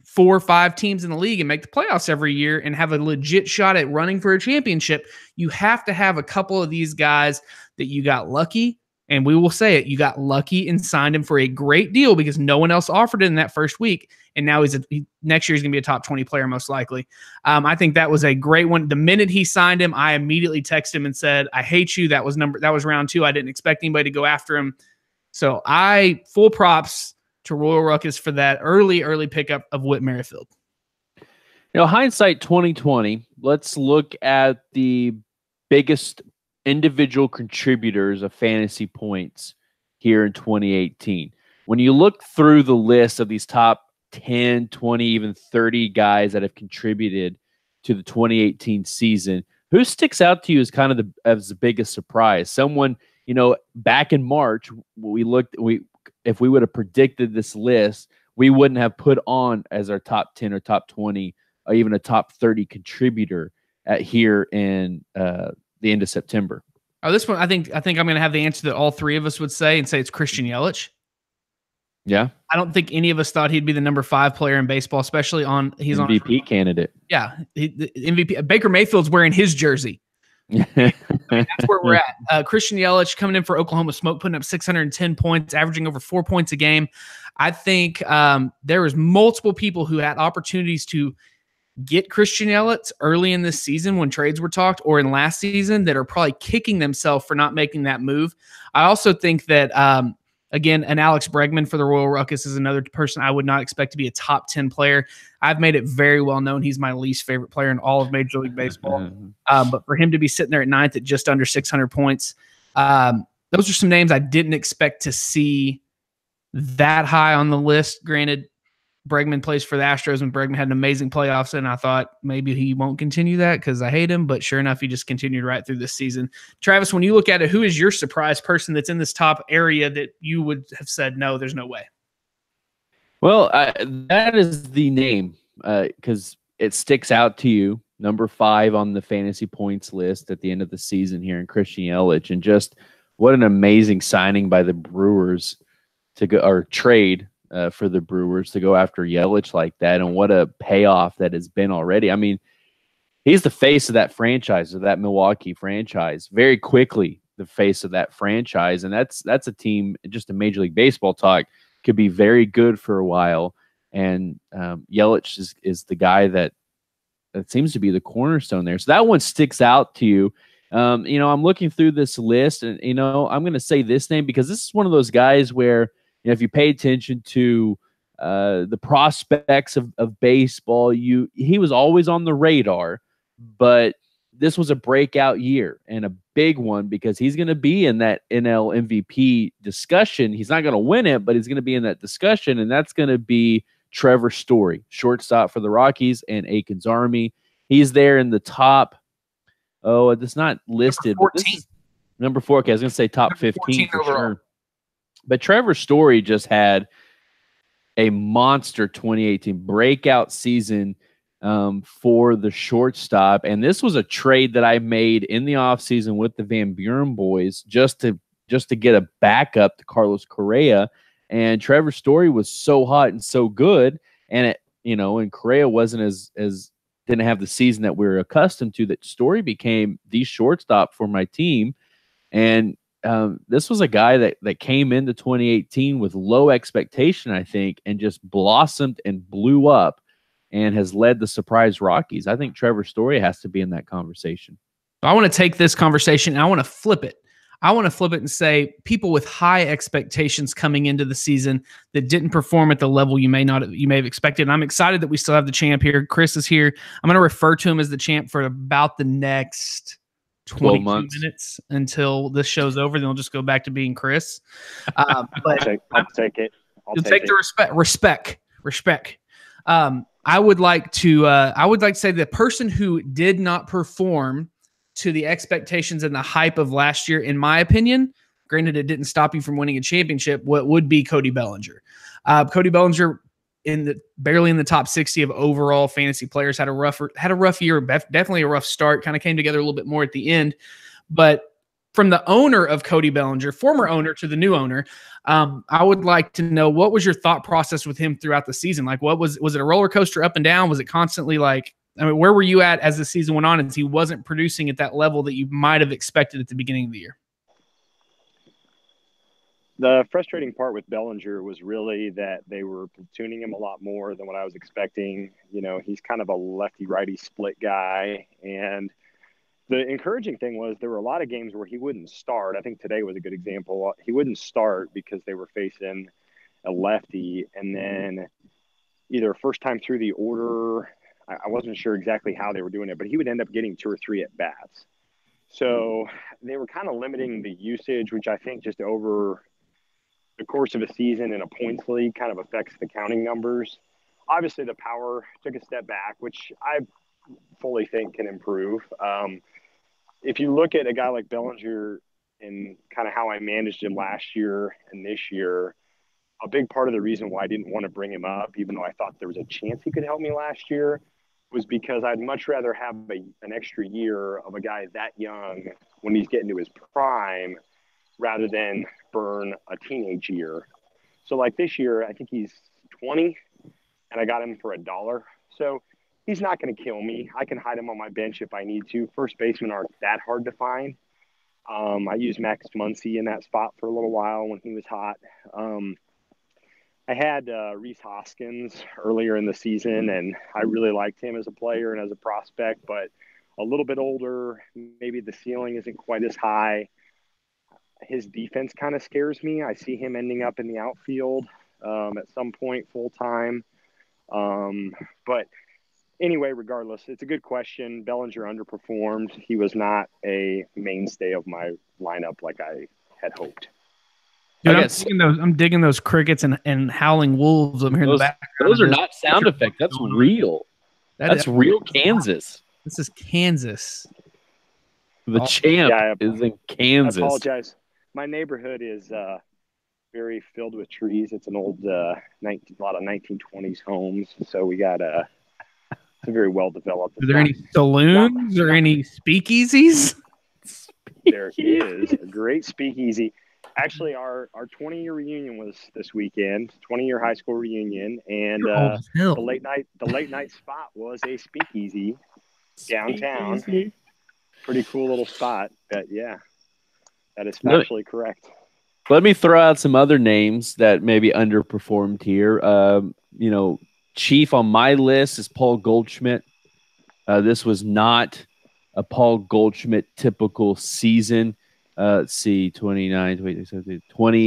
4 or 5 teams in the league and make the playoffs every year and have a legit shot at running for a championship, you have to have a couple of these guys that you got lucky. And we will say it, you got lucky and signed him for a great deal because no one else offered it in that first week. And now next year he's going to be a top 20 player most likely. I think that was a great one. The minute he signed him, I immediately texted him and said, I hate you. That was round 2. I didn't expect anybody to go after him. So full props to Royal Ruckus for that early pickup of Whit Merrifield. Hindsight 2020, let's look at the biggest individual contributors of fantasy points here in 2018. When you look through the list of these top 10, 20, even 30 guys that have contributed to the 2018 season, who sticks out to you as kind of as the biggest surprise? Someone, back in March, if we would have predicted this list, we wouldn't have put on as our top 10 or top 20 or even a top 30 contributor here in the end of September. Oh, this one, I think I'm going to have the answer that all 3 of us would say and say it's Christian Yelich. Yeah. I don't think any of us thought he'd be the number 5 player in baseball, especially he's MVP candidate. Yeah. The MVP. Baker Mayfield's wearing his jersey. That's where we're at. Christian Yelich coming in for Oklahoma Smoke, putting up 610 points, averaging over 4 points a game. I think there was multiple people who had opportunities to get Christian Yelich early in this season when trades were talked or in last season that are probably kicking themselves for not making that move. I also think that, again, an Alex Bregman for the Royal Ruckus is another person I would not expect to be a top 10 player. I've made it very well known he's my least favorite player in all of Major League Baseball. But for him to be sitting there at 9th at just under 600 points, those are some names I didn't expect to see that high on the list. Granted, Bregman plays for the Astros, and Bregman had an amazing playoffs, and I thought maybe he won't continue that because I hate him, but sure enough, he just continued right through this season. Travis, when you look at it, who is your surprise person that's in this top area that you would have said, no, there's no way? Well, that is the name because it sticks out to you. Number 5 on the fantasy points list at the end of the season here in Christian Yelich, and just what an amazing signing by the Brewers to go, or trade for the Brewers to go after Yelich like that, and what a payoff that has been already. I mean, he's the face of that franchise, of that Milwaukee franchise, very quickly the face of that franchise, and that's a team, just a Major League Baseball talk, could be very good for a while, and Yelich is the guy that seems to be the cornerstone there. So that one sticks out to you. I'm looking through this list, and I'm going to say this name because this is one of those guys where, if you pay attention to the prospects of baseball, he was always on the radar, but this was a breakout year and a big one because he's going to be in that NL MVP discussion. He's not going to win it, but he's going to be in that discussion, and that's going to be Trevor Story, shortstop for the Rockies and Aiken's Army. He's there in the top. Oh, it's not listed. Number 14. Number 4. Okay, I was going to say top 15 for overall. sure. But Trevor Story just had a monster 2018 breakout season for the shortstop. And this was a trade that I made in the offseason with the Van Buren boys just to get a backup to Carlos Correa. And Trevor Story was so hot and so good. And and Correa wasn't as didn't have the season that we were accustomed to, that Story became the shortstop for my team. And this was a guy that came into 2018 with low expectation, I think, and just blossomed and blew up and has led the surprise Rockies. I think Trevor Story has to be in that conversation. I want to take this conversation and I want to flip it. I want to flip it and say people with high expectations coming into the season that didn't perform at the level you may have expected. And I'm excited that we still have the champ here. Chris is here. I'm going to refer to him as the champ for about the next 22 minutes until this show's over. Then we'll just go back to being Chris. But I'll take it. You'll take the respect. I would like to say the person who did not perform to the expectations and the hype of last year, in my opinion, granted it didn't stop you from winning a championship, what would be Cody Bellinger. Cody Bellinger barely in the top 60 of overall fantasy players, had a rough year, definitely a rough start, kind of came together a little bit more at the end. But from the owner of Cody Bellinger, former owner to the new owner, I would like to know, what was your thought process with him throughout the season? Like, was it a roller coaster up and down? Was it constantly like, I mean, where were you at as the season went on as he wasn't producing at that level that you might have expected at the beginning of the year? The frustrating part with Bellinger was really that they were platooning him a lot more than what I was expecting. You know, he's kind of a lefty-righty split guy. And the encouraging thing was there were a lot of games where he wouldn't start. I think today was a good example. He wouldn't start because they were facing a lefty. And then either first time through the order, I wasn't sure exactly how they were doing it, but he would end up getting 2 or 3 at bats. So they were kind of limiting the usage, which I think just over the course of a season in a points league kind of affects the counting numbers. Obviously, the power took a step back, which I fully think can improve. If you look at a guy like Bellinger and kind of how I managed him last year and this year, a big part of the reason why I didn't want to bring him up, even though I thought there was a chance he could help me last year, was because I'd much rather have an extra year of a guy that young when he's getting to his prime rather than burn a teenage year. So like this year, I think he's 20 and I got him for $1. So he's not going to kill me. I can hide him on my bench if I need to. First basemen aren't that hard to find. I used Max Muncy in that spot for a little while when he was hot. I had Rhys Hoskins earlier in the season, and I really liked him as a player and as a prospect, but a little bit older, maybe the ceiling isn't quite as high. His defense kind of scares me. I see him ending up in the outfield at some point full-time. But anyway, regardless, it's a good question. Bellinger underperformed. He was not a mainstay of my lineup like I had hoped. Dude, I'm digging those crickets and howling wolves up here in the background. Those are not sound effects. That's real. That's real Kansas. This is Kansas. The champ is in Kansas. I apologize. My neighborhood is very filled with trees. It's an old, a lot of 1920s homes. So we got it's a very well developed. Are there any saloons or any speakeasies? There is a great speakeasy. Actually, our 20-year reunion was this weekend, 20-year high school reunion, and the late night spot was a speakeasy downtown. Pretty cool little spot. But yeah, that is factually correct. Let me throw out some other names that maybe underperformed here. Chief on my list is Paul Goldschmidt. This was not a Paul Goldschmidt typical season. Let's see, 29, 20.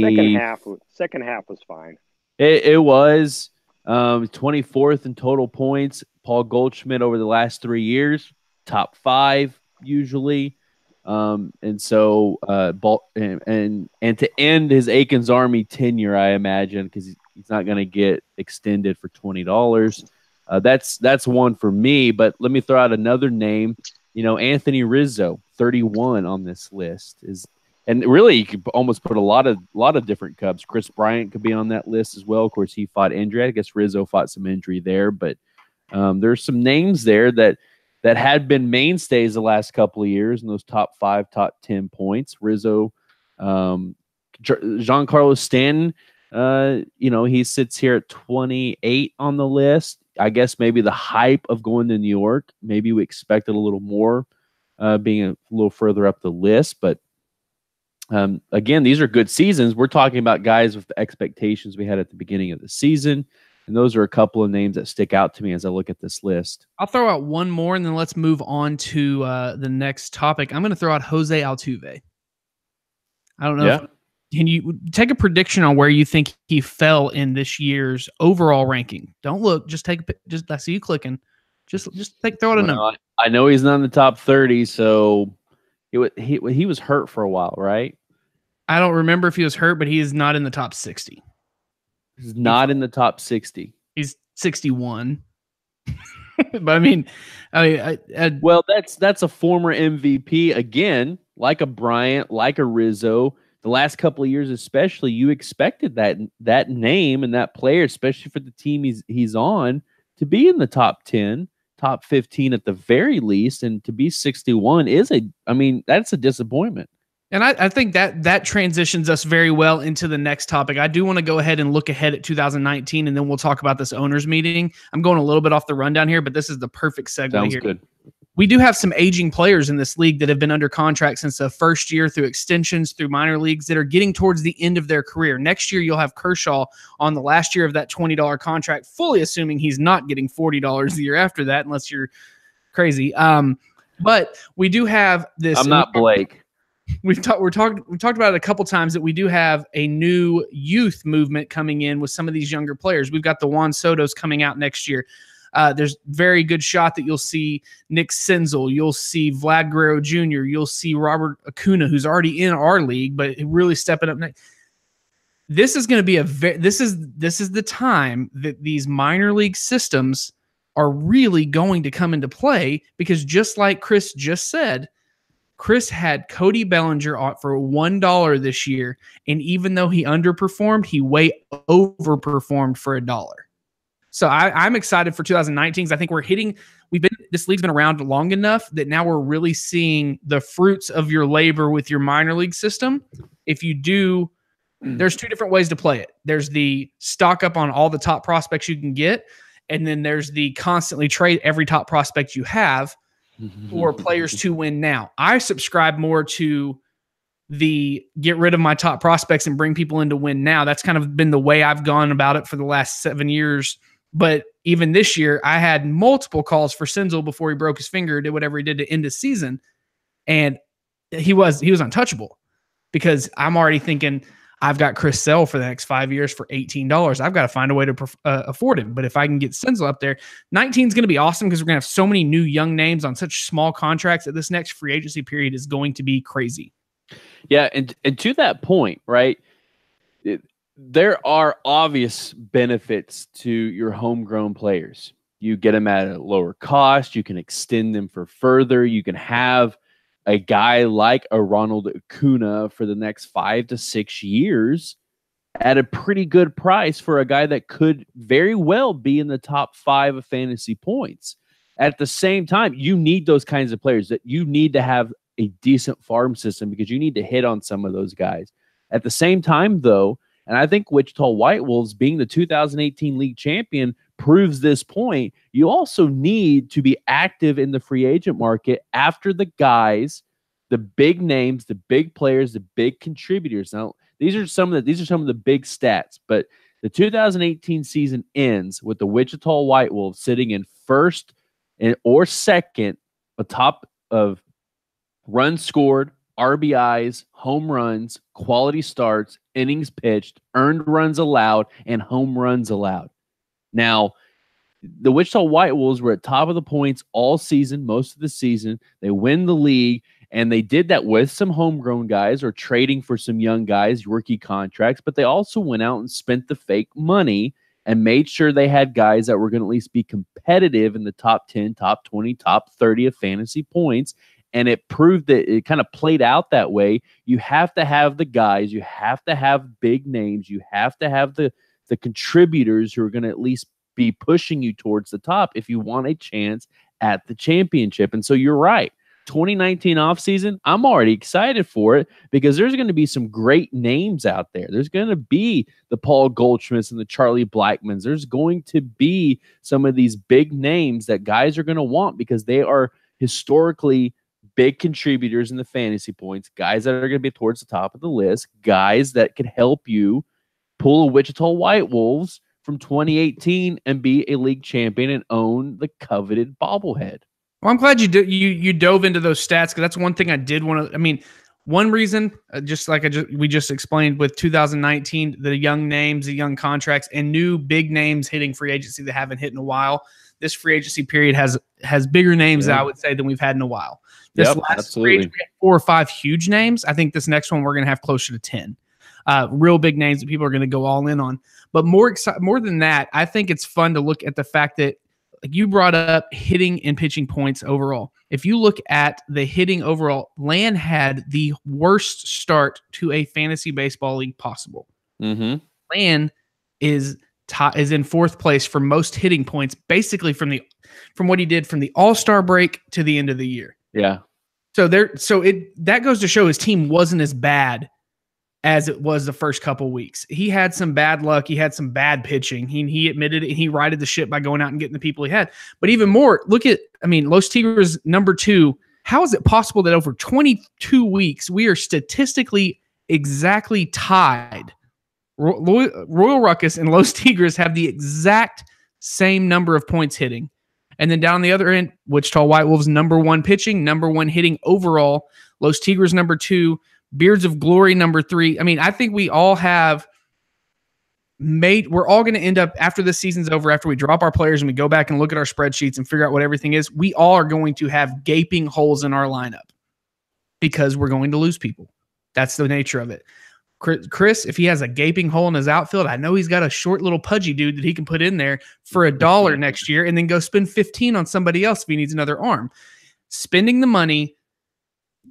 Second half was fine. It was 24th in total points. Paul Goldschmidt over the last 3 years, top 5 usually. And so and to end his Aikens Army tenure, I imagine, because he's not going to get extended for $20. That's one for me. But let me throw out another name. Anthony Rizzo, 31 on this list and really you could almost put a lot of different Cubs. Chris Bryant could be on that list as well. Of course, he fought injury. I guess Rizzo fought some injury there, but there's some names there that had been mainstays the last couple of years in those top 5, top 10 points. Rizzo, Giancarlo Stanton, he sits here at 28 on the list. I guess maybe the hype of going to New York, maybe we expected a little more being a little further up the list. But again, these are good seasons. We're talking about guys with the expectations we had at the beginning of the season. And those are a couple of names that stick out to me as I look at this list. I'll throw out one more, and then let's move on to the next topic. I'm going to throw out Jose Altuve. I don't know. Yeah. Can you take a prediction on where you think he fell in this year's overall ranking? Don't look. Just I see you clicking. Just throw out a number. I know he's not in the top 30, so he was hurt for a while, right? I don't remember if he was hurt, but he is not in the top 60. He's not in the top 60. He's 61. But I mean, well, that's a former MVP again, like a Bryant, like a Rizzo. The last couple of years, especially, you expected that name and that player, especially for the team he's on, to be in the top 10, top 15 at the very least, and to be 61 that's a disappointment. And I think that transitions us very well into the next topic. I do want to go ahead and look ahead at 2019, and then we'll talk about this owners meeting. I'm going a little bit off the rundown here, but this is the perfect segue Sounds here. good. We do have some aging players in this league that have been under contract since the first year, through extensions, through minor leagues, that are getting towards the end of their career. Next year, you'll have Kershaw on the last year of that $20 contract, fully assuming he's not getting $40 the year after that, unless you're crazy. But we do have this. I'm not Blake. We talked about it a couple times that we do have a new youth movement coming in with some of these younger players. We've got the Juan Sotos coming out next year. There's very good shot that you'll see Nick Senzel, you'll see Vlad Guerrero Jr., you'll see Robert Acuna, who's already in our league, but really stepping up next. This is going to be this is the time that these minor league systems are really going to come into play, because just like Chris just said, Chris had Cody Bellinger out for $1 this year, and even though he underperformed, he way overperformed for $1. So I'm excited for 2019 because I think this league's been around long enough that now we're really seeing the fruits of your labor with your minor league system. If you do, there's two different ways to play it. There's the stock up on all the top prospects you can get, and then there's the constantly trade every top prospect you have for players to win now. I subscribe more to the get rid of my top prospects and bring people in to win now. That's kind of been the way I've gone about it for the last 7 years. But even this year, I had multiple calls for Senzel before he broke his finger, did whatever he did to end his season. And he was untouchable, because I'm already thinking, I've got Chris Sale for the next 5 years for $18. I've got to find a way to afford him. But if I can get Senzel up there, 19 is going to be awesome, because we're going to have so many new young names on such small contracts that this next free agency period is going to be crazy. Yeah, and to that point, right, there are obvious benefits to your homegrown players. You get them at a lower cost. You can extend them for further. You can have a guy like a Ronald Acuna for the next 5 to 6 years at a pretty good price for a guy that could very well be in the top 5 of fantasy points. At the same time, you need those kinds of players. That you need to have a decent farm system, because you need to hit on some of those guys. At the same time, though, and I think Wichita White Wolves being the 2018 league champion proves this point, you also need to be active in the free agent market after the guys, the big names, the big players, the big contributors. Now, these are some of the big stats, but the 2018 season ends with the Wichita White Wolves sitting in first or second atop of runs scored, RBIs, home runs, quality starts, innings pitched, earned runs allowed, and home runs allowed. Now, the Wichita White Wolves were at top of the points all season, most of the season. They win the league, and they did that with some homegrown guys or trading for some young guys, rookie contracts, but they also went out and spent the fake money and made sure they had guys that were going to at least be competitive in the top 10, top 20, top 30 of fantasy points. And it proved that it kind of played out that way. You have to have the guys. You have to have big names. You have to have the contributors who are going to at least be pushing you towards the top if you want a chance at the championship. And so you're right. 2019 offseason, I'm already excited for it, because there's going to be some great names out there. There's going to be the Paul Goldschmidts and the Charlie Blackmans. There's going to be some of these big names that guys are going to want, because they are historically big contributors in the fantasy points, guys that are going to be towards the top of the list, guys that can help you pull a Wichita White Wolves from 2018 and be a league champion and own the coveted bobblehead. Well, I'm glad you dove into those stats, because that's one thing I did want to. I mean, one reason, just like we just explained with 2019, the young names, the young contracts, and new big names hitting free agency that haven't hit in a while. This free agency period has bigger names, I would say, than we've had in a while. This last free agency, we had 4 or 5 huge names. I think this next one we're going to have closer to 10. Real big names that people are going to go all in on. But more than that, I think it's fun to look at the fact that, like you brought up, hitting and pitching points overall. If you look at the hitting overall, Land had the worst start to a fantasy baseball league possible. Mm-hmm. Land is in 4th place for most hitting points, basically from what he did from the All-Star break to the end of the year. Yeah. So that goes to show his team wasn't as bad as it was the first couple weeks. He had some bad luck. He had some bad pitching. He admitted it. He righted the ship by going out and getting the people he had. But even more, Los Tigres number 2. How is it possible that over 22 weeks we are statistically exactly tied? Royal Ruckus and Los Tigres have the exact same number of points hitting. And then down the other end, Wichita White Wolves number 1 pitching, number 1 hitting overall. Los Tigres number 2. Beards of Glory number 3. I mean, I think we all have we're all going to end up after this season's over, after we drop our players and we go back and look at our spreadsheets and figure out what everything is, we all are going to have gaping holes in our lineup because we're going to lose people. That's the nature of it. Chris, if he has a gaping hole in his outfield, I know he's got a short little pudgy dude that he can put in there for $1 next year and then go spend 15 on somebody else if he needs another arm. Spending the money,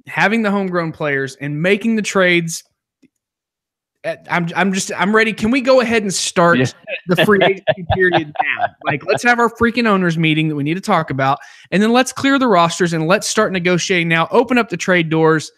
having the homegrown players, and making the trades. I'm ready. Can we go ahead and start the free agency period now? Like, let's have our freaking owners meeting that we need to talk about, and then let's clear the rosters and let's start negotiating now. Open up the trade doors.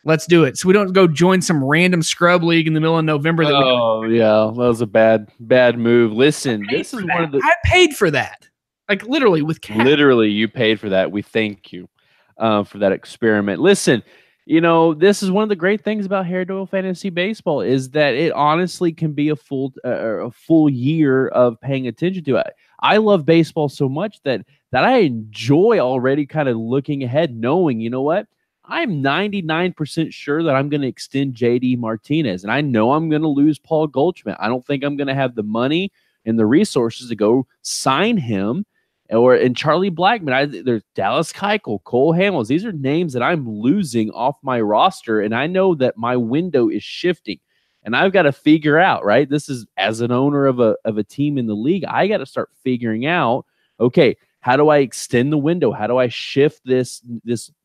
Let's do it. So we don't go join some random scrub league in the middle of November. Yeah, that was a bad move. Listen, this is one of the. I paid for that, like literally with cash. Literally, you paid for that. We thank you for that experiment. Listen, this is one of the great things about Harry Doyle Fantasy Baseball is that it honestly can be a full year of paying attention to it. I love baseball so much that I enjoy already kind of looking ahead, knowing, you know what? I'm 99% sure that I'm going to extend JD Martinez, and I know I'm going to lose Paul Goldschmidt. I don't think I'm going to have the money and the resources to go sign him. And Charlie Blackmon, there's Dallas Keuchel, Cole Hamels. These are names that I'm losing off my roster, and I know that my window is shifting. And I've got to figure out, right? This is as an owner of a team in the league, I got to start figuring out, okay, how do I extend the window? How do I shift this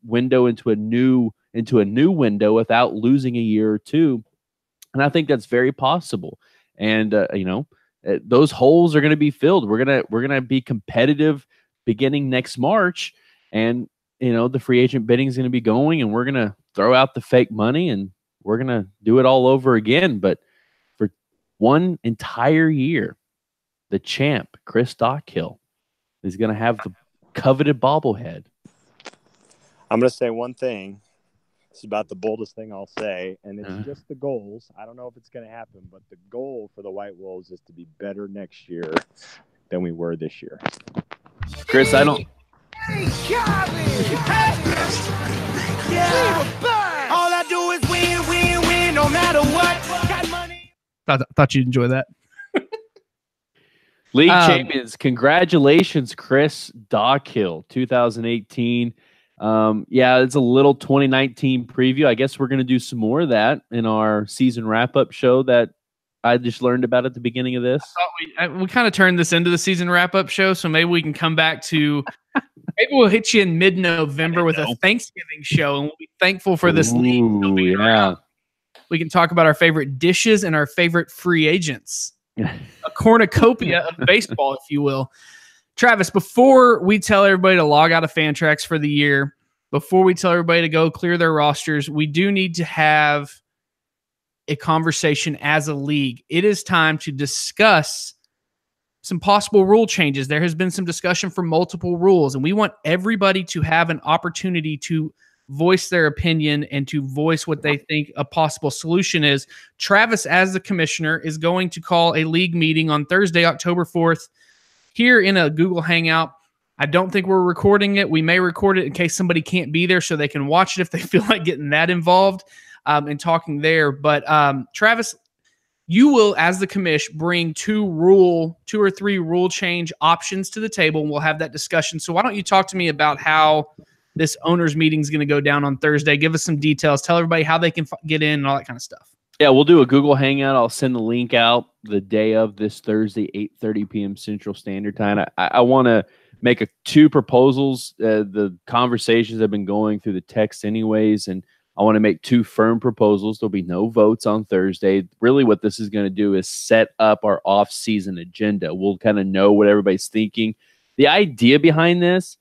window into a new window without losing a year or two? And I think that's very possible. And those holes are going to be filled. We're gonna be competitive beginning next March, and the free agent bidding is going to be going, and we're going to throw out the fake money, and we're going to do it all over again. But for one entire year, the champ Chris Dockhill is going to have the coveted bobblehead. I'm going to say one thing. It's about the boldest thing I'll say, and it's just the goals. I don't know if it's going to happen, but the goal for the White Wolves is to be better next year than we were this year. Chris, I don't. All I do is win, no matter what. Got money. Thought you'd enjoy that. League champions, congratulations, Chris Dockhill, 2018. It's a little 2019 preview. I guess we're going to do some more of that in our season wrap-up show that I just learned about at the beginning of this. We kind of turned this into the season wrap-up show, so maybe we can come back to maybe we'll hit you in mid-November with a Thanksgiving show, and we'll be thankful for this league. We can talk about our favorite dishes and our favorite free agents. A cornucopia of baseball, if you will. Travis, before we tell everybody to log out of Fantrax for the year, before we tell everybody to go clear their rosters, we do need to have a conversation as a league. It is time to discuss some possible rule changes. There has been some discussion for multiple rules, and we want everybody to have an opportunity to voice their opinion and to voice what they think a possible solution is. Travis, as the commissioner, is going to call a league meeting on Thursday, October 4th, here in a Google Hangout. I don't think we're recording it. We may record it in case somebody can't be there so they can watch it if they feel like getting that involved and talking there. But Travis, you will, as the commish, bring two or three rule change options to the table, and we'll have that discussion. So why don't you talk to me about how this owners meeting is going to go down on Thursday? Give us some details. Tell everybody how they can get in and all that kind of stuff. Yeah, we'll do a Google Hangout. I'll send the link out the day of this Thursday, 8:30 p.m. Central Standard Time. I want to make two proposals. The conversations have been going through the text anyways, and I want to make two firm proposals. There'll be no votes on Thursday. Really what this is going to do is set up our off-season agenda. We'll kind of know what everybody's thinking. The idea behind this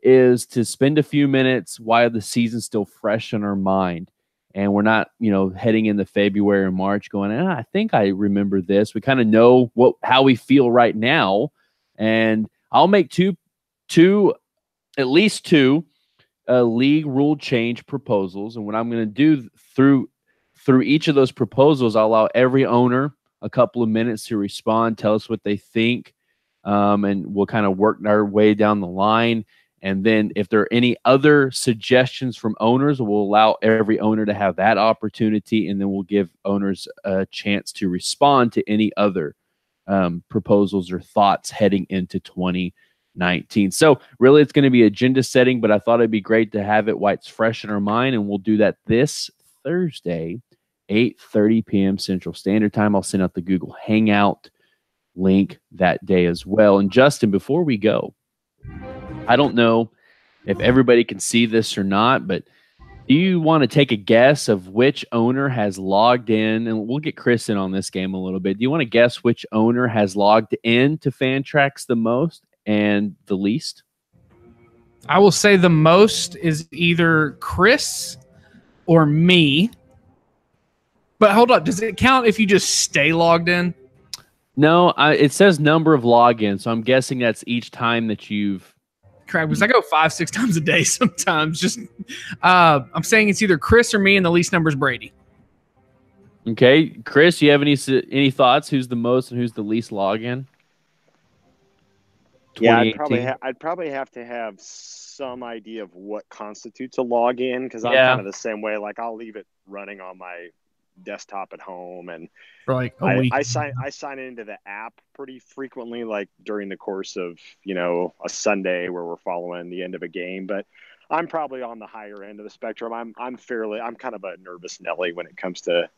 is to spend a few minutes while the season's still fresh in our mind. And we're not, heading into February or March going, I think I remember this. We kind of know how we feel right now. And I'll make at least two league rule change proposals. And what I'm going to do through each of those proposals, I'll allow every owner a couple of minutes to respond, tell us what they think, and we'll kind of work our way down the line. And then if there are any other suggestions from owners, we'll allow every owner to have that opportunity, and then we'll give owners a chance to respond to any other proposals or thoughts heading into 2019. So really it's going to be agenda setting, but I thought it'd be great to have it while it's fresh in our mind, and we'll do that this Thursday, 8:30 p.m. Central Standard Time. I'll send out the Google Hangout link that day as well. And Justin, before we go, I don't know if everybody can see this or not, but do you want to take a guess of which owner has logged in? And we'll get Chris in on this game a little bit. Do you want to guess which owner has logged in to Fantrax the most and the least? I will say the most is either Chris or me. But hold up. Does it count if you just stay logged in? No, it says number of logins. So I'm guessing that's each time that you've. Crap, because I go 5-6 times a day sometimes. Just, I'm saying it's either Chris or me, and the least number is Brady. Okay, Chris, you have any thoughts? Who's the most and who's the least login? Yeah, I'd probably have to have some idea of what constitutes a login, because I'm kind of the same way. Like, I'll leave it running on my desktop at home, and I sign into the app pretty frequently, like during the course of a Sunday where we're following the end of a game. But I'm probably on the higher end of the spectrum. I'm kind of a nervous Nelly when it comes to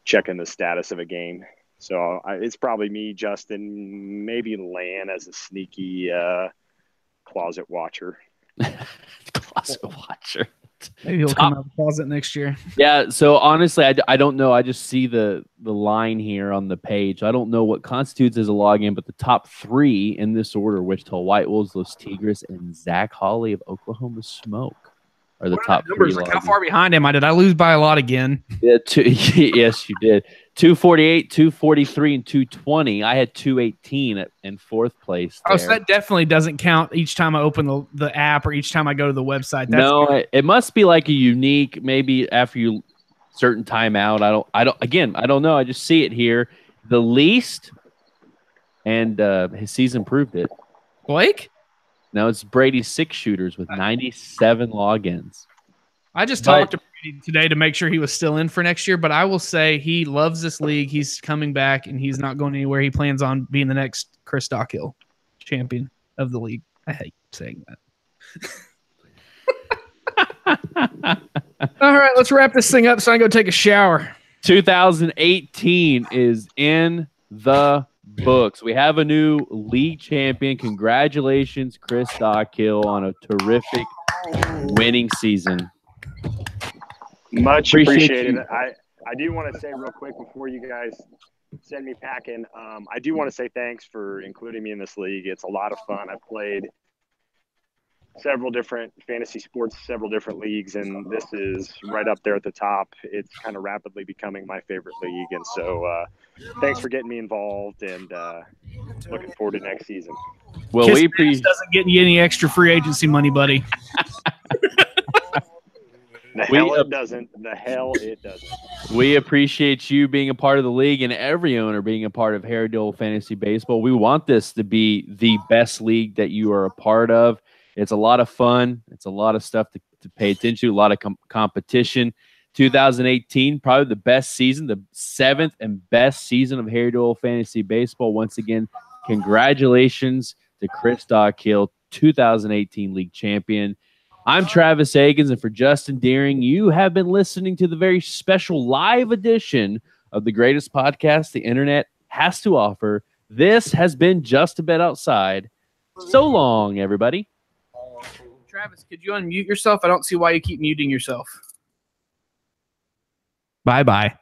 checking the status of a game. So it's probably me, Justin, maybe Lan as a sneaky closet watcher. Closet watcher. Maybe he'll come out of the closet next year. Yeah, so honestly, I don't know. I just see the line here on the page. I don't know what constitutes as a login, but the top three in this order, Wichita White Wolves, Los Tigres, and Zach Hawley of Oklahoma Smoke are the top three. Like, how far behind am I? Did I lose by a lot again? Yeah, yes, you did. 248, 243, and 220. I had 218 in fourth place there. Oh, so that definitely doesn't count each time I open the app or each time I go to the website. No, it must be like a unique, maybe after you certain timeout. I don't know. I just see it here. The least, and his season proved it. Blake? No, it's Brady's 6 shooters with 97 logins. I just talked to Brady today to make sure he was still in for next year, but I will say he loves this league. He's coming back, and he's not going anywhere. He plans on being the next Chris Stockhill champion of the league. I hate saying that. All right, let's wrap this thing up so I can go take a shower. 2018 is in the books. We have a new league champion. Congratulations, Chris Stockhill, on a terrific winning season. Much appreciated. I do want to say real quick before you guys send me packing, I do want to say thanks for including me in this league. It's a lot of fun. I've played several different fantasy sports, several different leagues, and this is right up there at the top. It's kind of rapidly becoming my favorite league, and so thanks for getting me involved, and looking forward to next season. Well, we doesn't get you any extra free agency money, buddy. The hell it doesn't. The hell it doesn't. We appreciate you being a part of the league and every owner being a part of Harry Doyle Fantasy Baseball. We want this to be the best league that you are a part of. It's a lot of fun. It's a lot of stuff to pay attention to, a lot of competition. 2018, probably the best season, the 7th and best season of Harry Doyle Fantasy Baseball. Once again, congratulations to Chris Stockhill, 2018 league champion. I'm Travis Agins, and for Justin Deering, you have been listening to the very special live edition of the greatest podcast the internet has to offer. This has been Just a Bet Outside. So long, everybody. Travis, could you unmute yourself? I don't see why you keep muting yourself. Bye-bye.